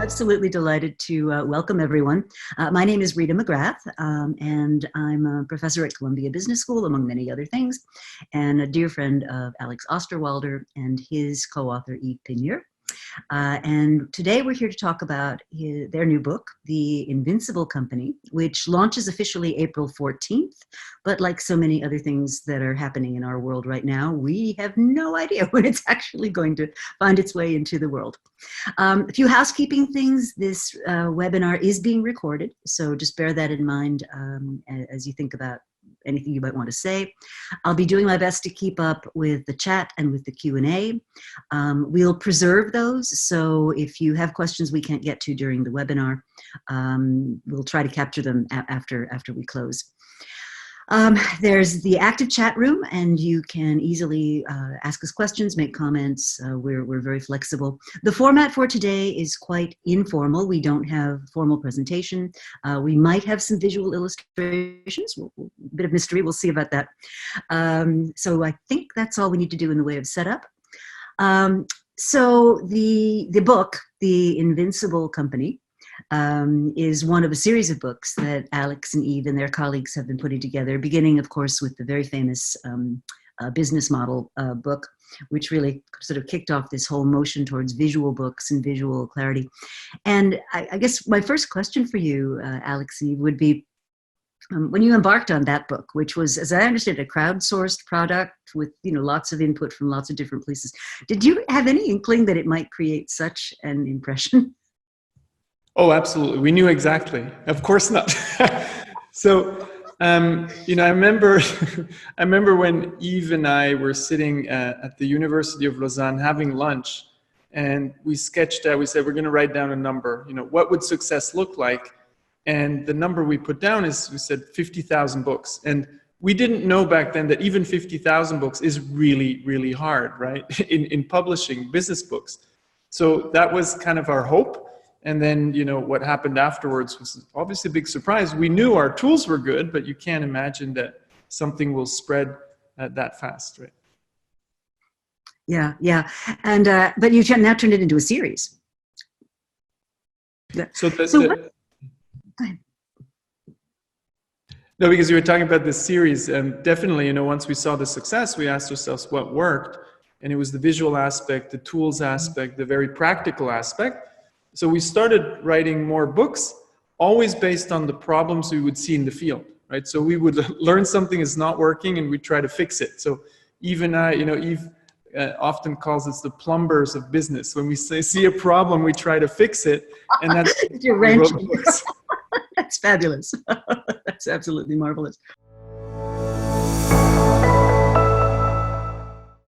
Absolutely delighted to welcome everyone. My name is Rita McGrath, and I'm a professor at Columbia Business School, among many other things, and a dear friend of Alex Osterwalder and his co-author, Yves Pigneur. And today we're here to talk about their new book, The Invincible Company, which launches officially April 14th. But like so many other things that are happening in our world right now, we have no idea when it's actually going to find its way into the world. A few housekeeping things. This webinar is being recorded, so just bear that in mind as you think about anything you might want to say. I'll be doing my best to keep up with the chat and with the Q&A. We'll preserve those, so if you have questions we can't get to during the webinar, we'll try to capture them after we close. There's the active chat room, and you can easily ask us questions, make comments. We're very flexible. The format for today is quite informal. We don't have formal presentation. We might have some visual illustrations, a bit of mystery. We'll see about that. So I think that's all we need to do in the way of setup. So the book, The Invincible Company, is one of a series of books that Alex and Yves and their colleagues have been putting together, beginning, of course, with the very famous business model book, which really sort of kicked off this whole motion towards visual books and visual clarity. And I guess my first question for you, Alex and Yves, would be, when you embarked on that book, which was, as I understand, a crowdsourced product with lots of input from lots of different places, did you have any inkling that it might create such an impression? Oh, absolutely. We knew exactly. Of course not. So, I remember when Yves and I were sitting at the University of Lausanne having lunch, and we sketched out, we said, we're going to write down a number. What would success look like? And the number we put down is, we said 50,000 books. And we didn't know back then that even 50,000 books is really, really hard, right? in publishing business books. So that was kind of our hope. And then, what happened afterwards was obviously a big surprise. We knew our tools were good, but you can't imagine that something will spread that fast, right? Yeah, yeah. And but you now turned it into a series. Go ahead. No, because you were talking about this series, and definitely, once we saw the success, we asked ourselves what worked, and it was the visual aspect, the tools aspect, the very practical aspect. So we started writing more books, always based on the problems we would see in the field, right? So we would learn something is not working and we try to fix it. So even Yves often calls us the plumbers of business. When we see a problem, we try to fix it. And that's your wrench. That's fabulous. That's absolutely marvelous.